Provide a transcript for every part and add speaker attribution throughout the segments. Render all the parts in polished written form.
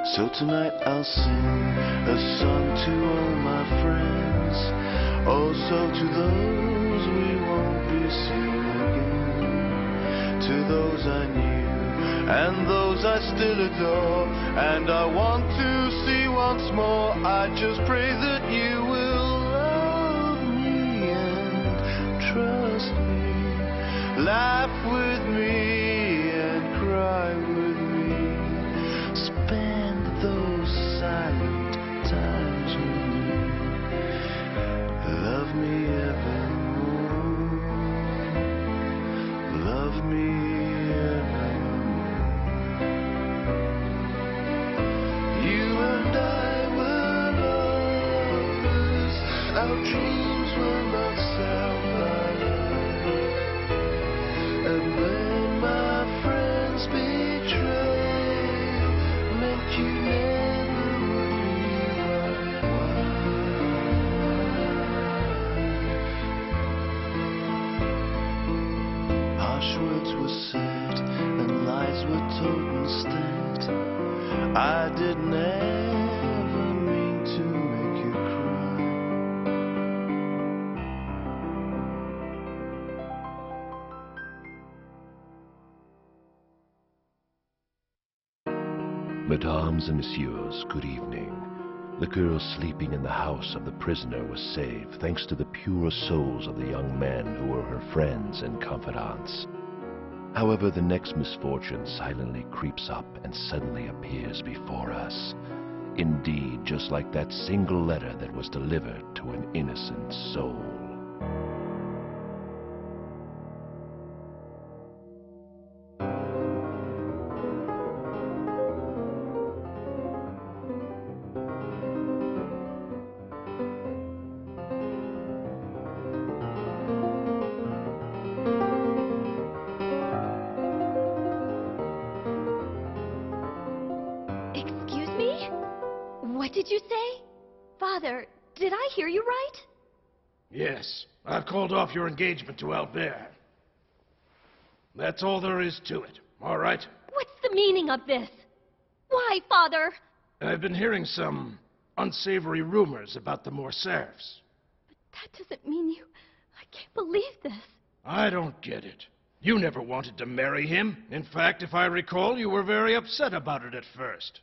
Speaker 1: So tonight I'll sing a song to all my friends, also to those we won't be seeing again, to those I knew and those I still adore, and I want to see once more. I just pray that you will love me and trust me, laugh with me and cry with me, spend those silent times with me, love me evermore, love me evermore. You and I were lovers, our dreams were not self-alive, and then my friends betrayed, meant you never would be my wife. Harsh words were said and lies were told instead. I didn't ever mean to make you cry.
Speaker 2: Mesdames and messieurs, good evening. The girl sleeping in the house of the prisoner was saved thanks to the pure souls of the young men who were her friends and confidants. However, the next misfortune silently creeps up and suddenly appears before us. Indeed, just like that single letter that was delivered to an innocent soul.
Speaker 3: What did you say? Father, did I hear you right?
Speaker 4: Yes, I've called off your engagement to Albert. That's all there is to it, all right?
Speaker 3: What's the meaning of this? Why, Father?
Speaker 4: I've been hearing some unsavory rumors about the Morcerfs.
Speaker 3: But that doesn't mean you... I can't believe this.
Speaker 4: I don't get it. You never wanted to marry him. In fact, if I recall, you were very upset about it at first.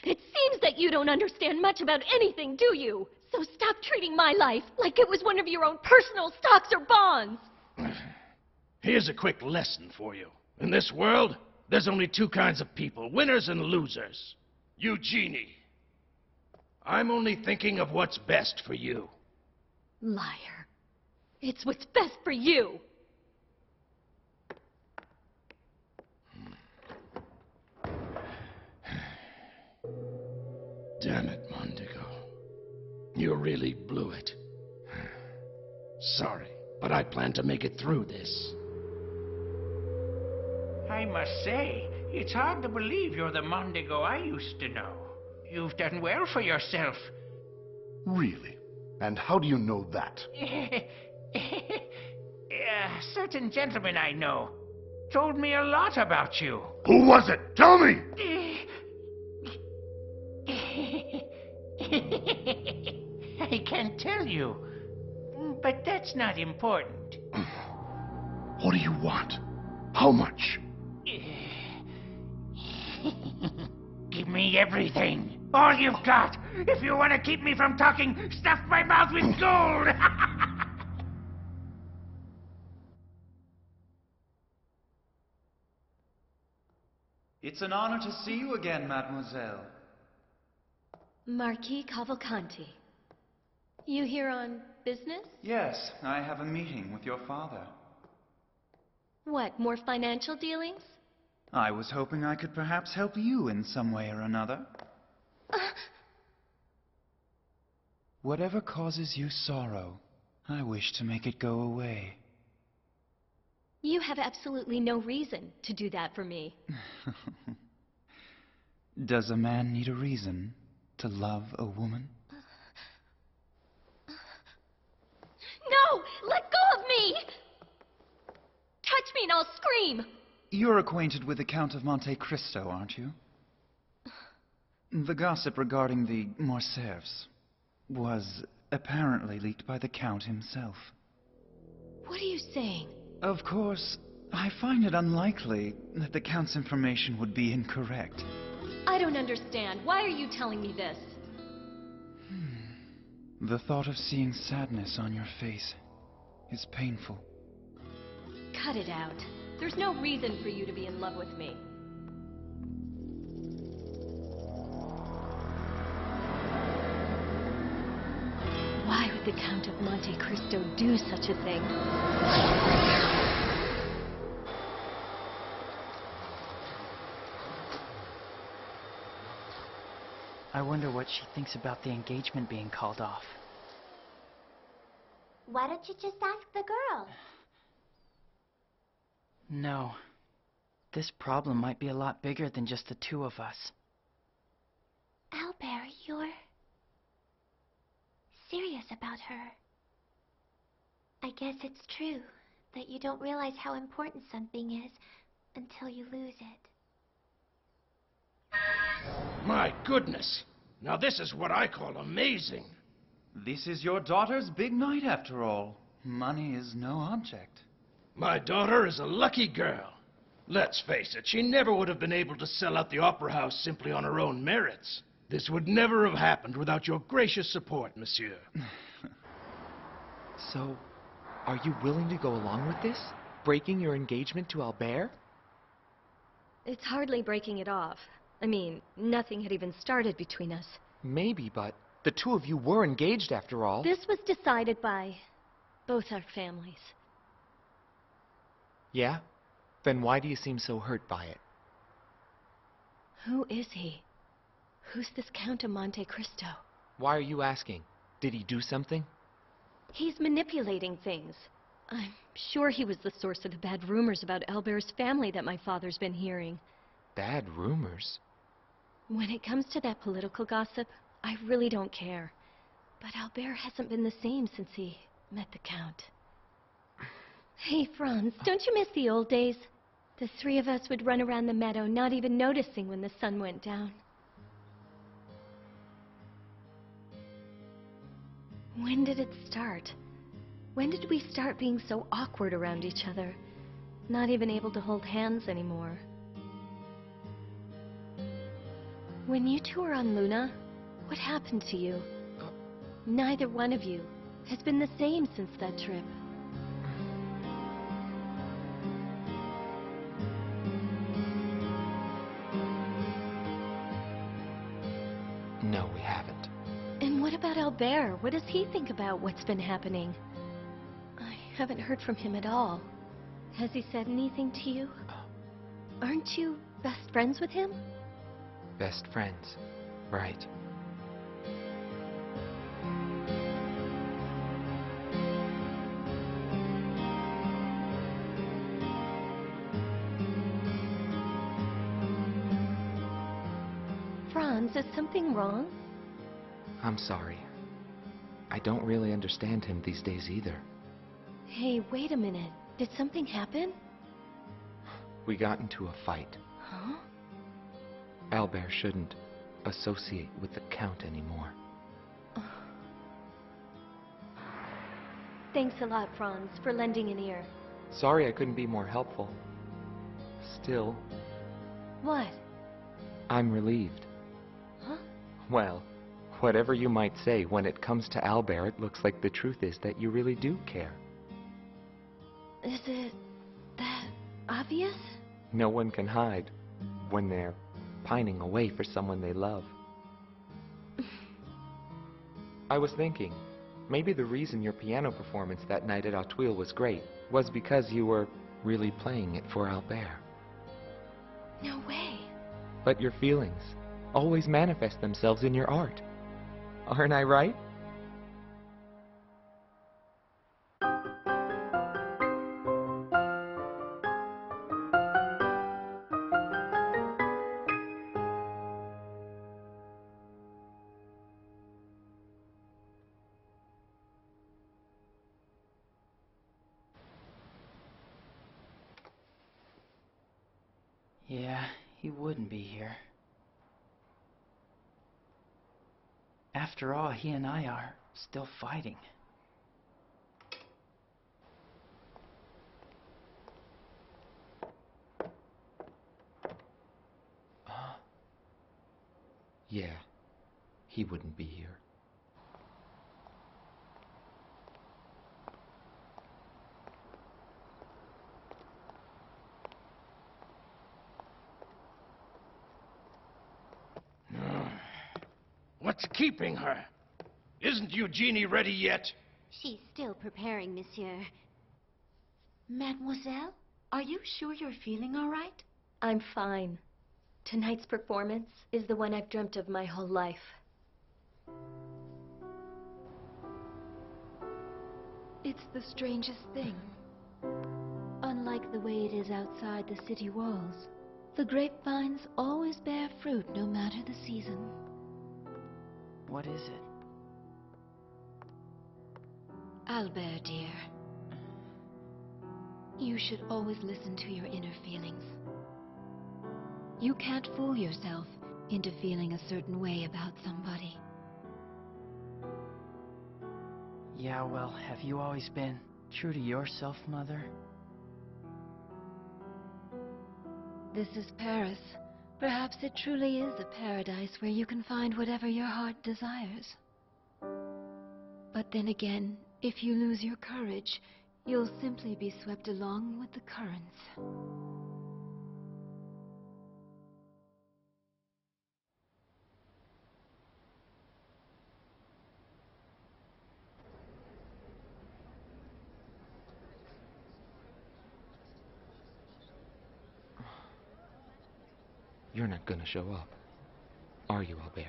Speaker 3: It seems that you don't understand much about anything, do you? So stop treating my life like it was one of your own personal stocks or bonds.
Speaker 4: Here's a quick lesson for you. In this world, there's only two kinds of people, winners and losers. Eugenie, I'm only thinking of what's best for you.
Speaker 3: Liar. It's what's best for you.
Speaker 4: Damn it, Mondigo. You really blew it. Sorry, but I plan to make it through this.
Speaker 5: I must say, it's hard to believe you're the Mondigo I used to know. You've done well for yourself.
Speaker 6: Really? And how do you know that?
Speaker 5: A certain gentleman I know told me a lot about you.
Speaker 6: Who was it? Tell me!
Speaker 5: I can't tell you, but that's not important.
Speaker 6: What do you want? How much?
Speaker 5: Give me everything. All you've got. If you want to keep me from talking, stuff my mouth with gold.
Speaker 7: It's an honor to see you again, mademoiselle.
Speaker 3: Marquis Cavalcanti. You here on business?
Speaker 7: Yes, I have a meeting with your father.
Speaker 3: What, more financial dealings?
Speaker 7: I was hoping I could perhaps help you in some way or another. Whatever causes you sorrow, I wish to make it go away.
Speaker 3: You have absolutely no reason to do that for me.
Speaker 7: Does a man need a reason to love a woman?
Speaker 3: No! Let go of me! Touch me and I'll scream!
Speaker 7: You're acquainted with the Count of Monte Cristo, aren't you? The gossip regarding the Morcerfs was apparently leaked by the Count himself.
Speaker 3: What are you saying?
Speaker 7: Of course, I find it unlikely that the Count's information would be incorrect.
Speaker 3: I don't understand. Why are you telling me this?
Speaker 7: The thought of seeing sadness on your face is painful.
Speaker 3: Cut it out. There's no reason for you to be in love with me. Why would the Count of Monte Cristo do such a thing?
Speaker 8: I wonder what she thinks about the engagement being called off.
Speaker 9: Why don't you just ask the girl?
Speaker 8: No. This problem might be a lot bigger than just the two of us.
Speaker 9: Albert, you're serious about her. I guess it's true that you don't realize how important something is until you lose it.
Speaker 4: My goodness! Now this is what I call amazing.
Speaker 7: This is your daughter's big night after all. Money is no object.
Speaker 4: My daughter is a lucky girl. Let's face it, she never would have been able to sell out the Opera House simply on her own merits. This would never have happened without your gracious support, monsieur.
Speaker 10: So, are you willing to go along with this? Breaking your engagement to Albert?
Speaker 3: It's hardly breaking it off. I mean, nothing had even started between us.
Speaker 10: Maybe, but the two of you were engaged after all.
Speaker 3: This was decided by both our families.
Speaker 10: Yeah? Then why do you seem so hurt by it?
Speaker 3: Who is he? Who's this Count of Monte Cristo?
Speaker 10: Why are you asking? Did he do something?
Speaker 3: He's manipulating things. I'm sure he was the source of the bad rumors about Albert's family that my father's been hearing.
Speaker 10: Bad rumors?
Speaker 3: When it comes to that political gossip, I really don't care. But Albert hasn't been the same since he met the Count. Hey, Franz, don't you miss the old days? The three of us would run around the meadow, not even noticing when the sun went down. When did it start? When did we start being so awkward around each other? Not even able to hold hands anymore. When you two were on Luna, what happened to you? Neither one of you has been the same since that trip.
Speaker 10: No, we haven't.
Speaker 3: And what about Albert? What does he think about what's been happening? I haven't heard from him at all. Has he said anything to you? Aren't you best friends with him?
Speaker 10: Best friends. Right.
Speaker 3: Franz, is something wrong?
Speaker 10: I'm sorry. I don't really understand him these days either.
Speaker 3: Hey, wait a minute. Did something happen?
Speaker 10: We got into a fight.
Speaker 3: Huh?
Speaker 10: Albert shouldn't associate with the Count anymore.
Speaker 3: Thanks a lot, Franz, for lending an ear.
Speaker 10: Sorry I couldn't be more helpful. Still,
Speaker 3: What?
Speaker 10: I'm relieved.
Speaker 3: Huh?
Speaker 10: Well, whatever you might say, when it comes to Albert, it looks like the truth is that you really do care.
Speaker 3: Is it that obvious?
Speaker 10: No one can hide when they're pining away for someone they love. I was thinking, maybe the reason your piano performance that night at Auteuil was great was because you were really playing it for Albert.
Speaker 3: No way.
Speaker 10: But your feelings always manifest themselves in your art. Aren't I right?
Speaker 8: Yeah, he wouldn't be here. After all, he and I are still fighting.
Speaker 10: Yeah, he wouldn't be here.
Speaker 4: What's keeping her? Isn't Eugenie ready yet?
Speaker 9: She's still preparing, monsieur. Mademoiselle, are you sure you're feeling all right?
Speaker 3: I'm fine. Tonight's performance is the one I've dreamt of my whole life. It's the strangest thing. Unlike the way it is outside the city walls, the grapevines always bear fruit no matter the season.
Speaker 8: What is it?
Speaker 3: Albert, dear. You should always listen to your inner feelings. You can't fool yourself into feeling a certain way about somebody.
Speaker 8: Yeah, well, have you always been true to yourself, Mother?
Speaker 3: This is Paris. Perhaps it truly is a paradise where you can find whatever your heart desires. But then again, if you lose your courage, you'll simply be swept along with the currents.
Speaker 10: You're not gonna show up, are you, Albert?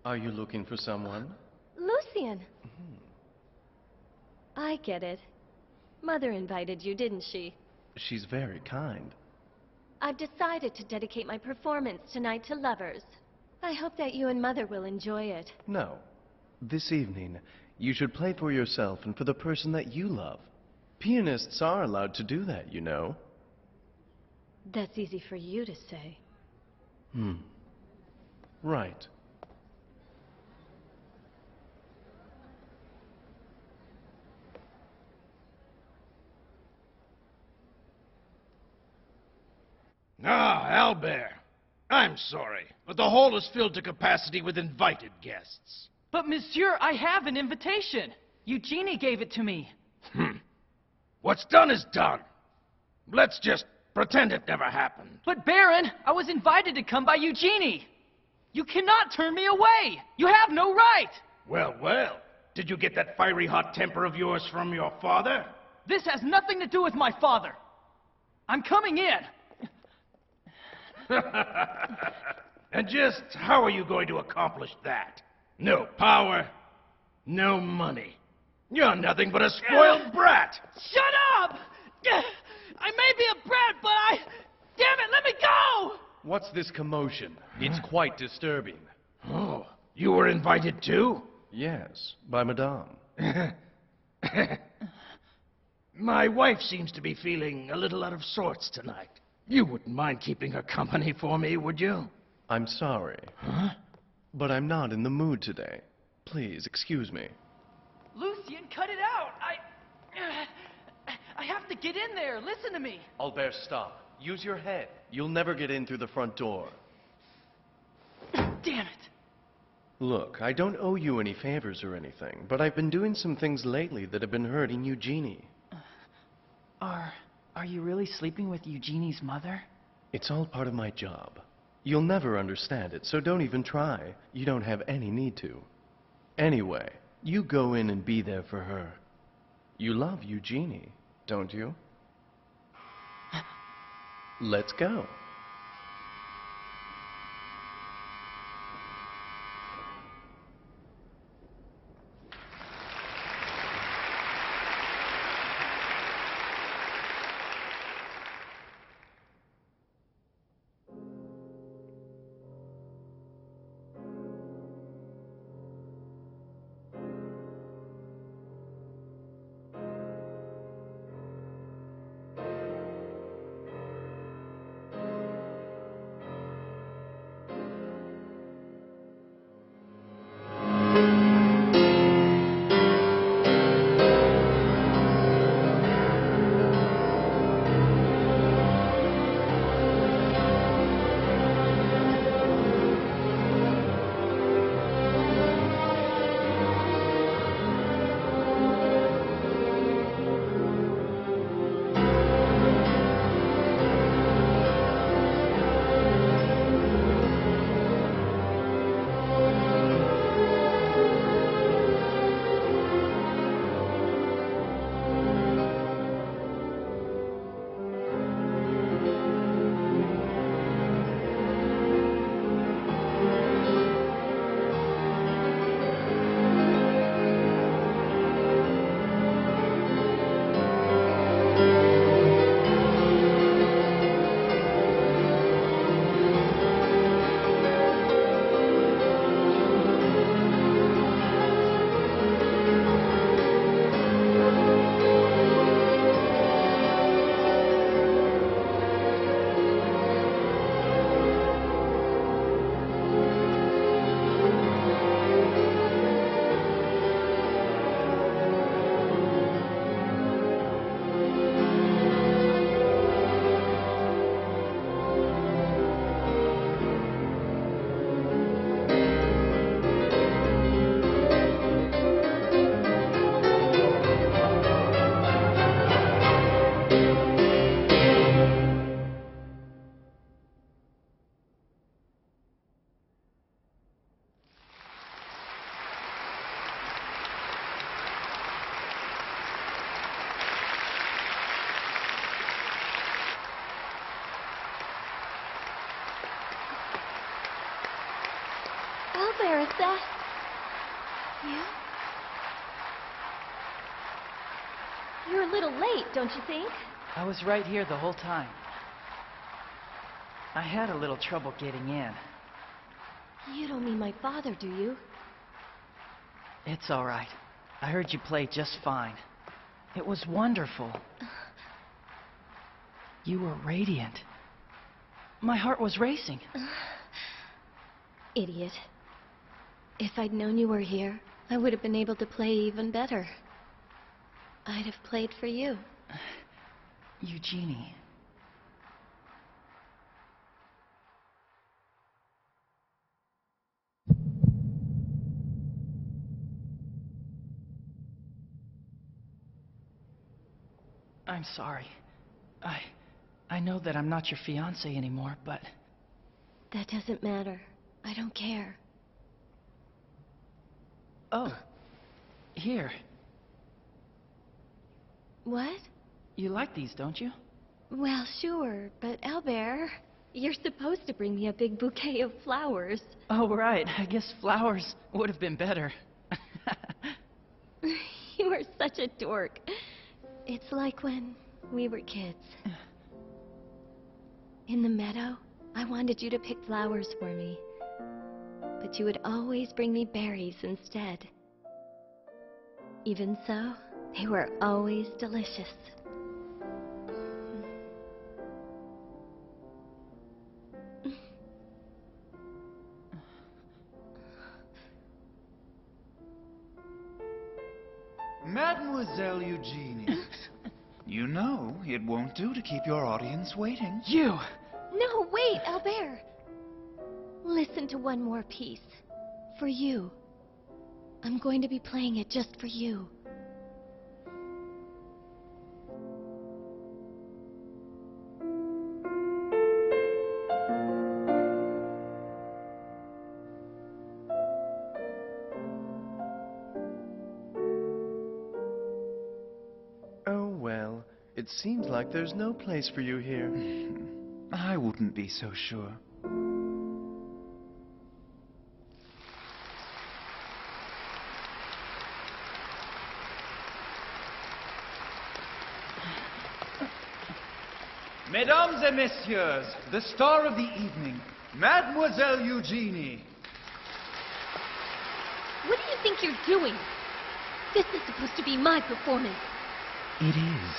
Speaker 11: Are you looking for someone?
Speaker 3: Lucien! I get it. Mother invited you, didn't she?
Speaker 11: She's very kind.
Speaker 3: I've decided to dedicate my performance tonight to lovers. I hope that you and Mother will enjoy it.
Speaker 11: No. This evening, you should play for yourself and for the person that you love. Pianists are allowed to do that, you know.
Speaker 3: That's easy for you to say.
Speaker 11: Right.
Speaker 4: Ah, Albert. I'm sorry, but the hall is filled to capacity with invited guests.
Speaker 8: But monsieur, I have an invitation. Eugenie gave it to me.
Speaker 4: What's done is done. Let's just pretend it never happened.
Speaker 8: But Baron, I was invited to come by Eugenie. You cannot turn me away. You have no right.
Speaker 4: Well, well. Did you get that fiery hot temper of yours from your father?
Speaker 8: This has nothing to do with my father. I'm coming in.
Speaker 4: And just how are you going to accomplish that? No power, no money. You're nothing but a spoiled brat.
Speaker 8: Shut up! I may be a brat, but damn it, let me go!
Speaker 11: What's this commotion? It's quite disturbing.
Speaker 4: Oh, you were invited too?
Speaker 11: Yes, by Madame.
Speaker 4: My wife seems to be feeling a little out of sorts tonight. You wouldn't mind keeping her company for me, would you?
Speaker 11: I'm sorry.
Speaker 4: Huh?
Speaker 11: But I'm not in the mood today. Please, excuse me.
Speaker 8: Lucien, cut it out! I have to get in there. Listen to me.
Speaker 11: Albert, stop. Use your head. You'll never get in through the front door.
Speaker 8: Damn it.
Speaker 11: Look, I don't owe you any favors or anything, but I've been doing some things lately that have been hurting Eugenie.
Speaker 8: Are you really sleeping with Eugenie's mother?
Speaker 11: It's all part of my job. You'll never understand it, so don't even try. You don't have any need to. Anyway, you go in and be there for her. You love Eugenie, don't you? Let's go.
Speaker 3: that you? You're a little late, don't you think?
Speaker 8: I was right here the whole time. I had a little trouble getting in.
Speaker 3: You don't mean my father, do you?
Speaker 8: It's all right. I heard you play just fine. It was wonderful. You were radiant. My heart was racing.
Speaker 3: Idiot. If I'd known you were here, I would have been able to play even better. I'd have played for you.
Speaker 8: Eugenie. I'm sorry. I know that I'm not your fiancé anymore, but...
Speaker 3: That doesn't matter. I don't care.
Speaker 8: Oh. Here.
Speaker 3: What?
Speaker 8: You like these, don't you?
Speaker 3: Well, sure, but Albert, you're supposed to bring me a big bouquet of flowers.
Speaker 8: Oh, right. I guess flowers would have been better.
Speaker 3: You are such a dork. It's like when we were kids. In the meadow, I wanted you to pick flowers for me. But you would always bring me berries instead. Even so, they were always delicious.
Speaker 7: Mademoiselle Eugenie. You know, it won't do to keep your audience waiting.
Speaker 8: You!
Speaker 3: No, wait, Albert! Listen to one more piece. For you. I'm going to be playing it just for you.
Speaker 11: Oh, well, it seems like there's no place for you here.
Speaker 7: I wouldn't be so sure. Mesdames et messieurs, the star of the evening, Mademoiselle Eugenie.
Speaker 3: What do you think you're doing? This is supposed to be my performance.
Speaker 7: It is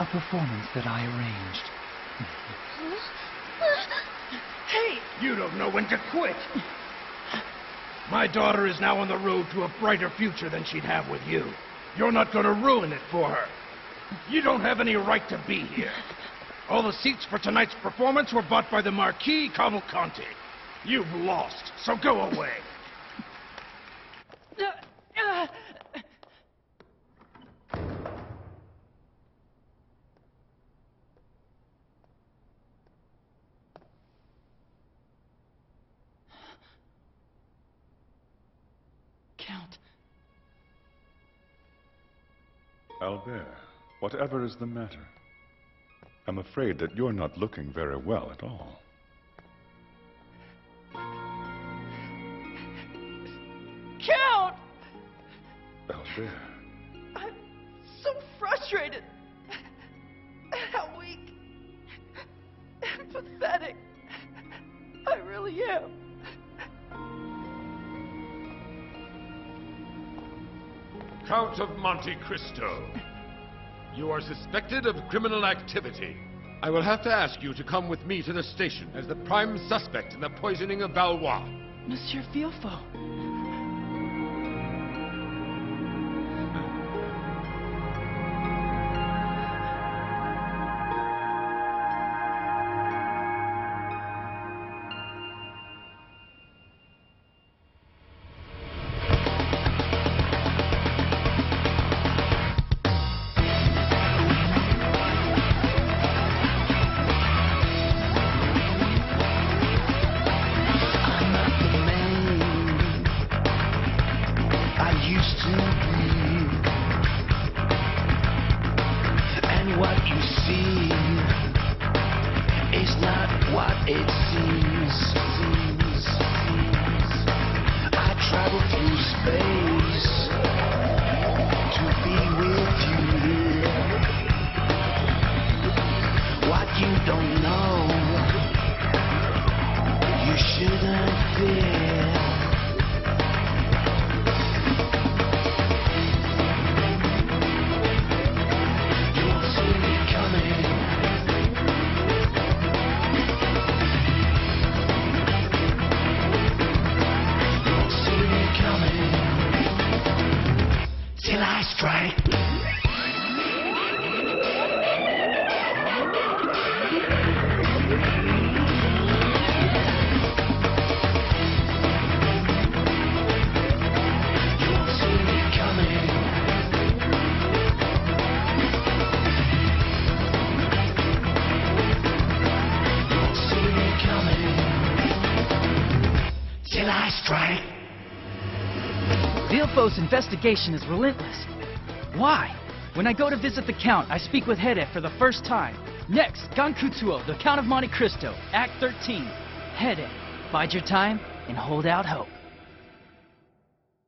Speaker 7: a performance that I arranged.
Speaker 4: Hey! You don't know when to quit. My daughter is now on the road to a brighter future than she'd have with you. You're not going to ruin it for her. You don't have any right to be here. All the seats for tonight's performance were bought by the Marquis Cavalcanti. You've lost, so go away.
Speaker 8: Count.
Speaker 12: Albert, whatever is the matter? I'm afraid that you're not looking very well at all.
Speaker 8: Count!
Speaker 12: Albert.
Speaker 8: I'm so frustrated. How weak and pathetic I really am.
Speaker 13: Count of Monte Cristo. You are suspected of criminal activity. I will have to ask you to come with me to the station as the prime suspect in the poisoning of Valois.
Speaker 8: Monsieur Filfo.
Speaker 1: It seems I try
Speaker 5: last, right?
Speaker 8: Villefaux's investigation is relentless. Why? When I go to visit the Count, I speak with Hede for the first time. Next, Gankutsuou, the Count of Monte Cristo, Act 13. Hede, bide your time and hold out hope.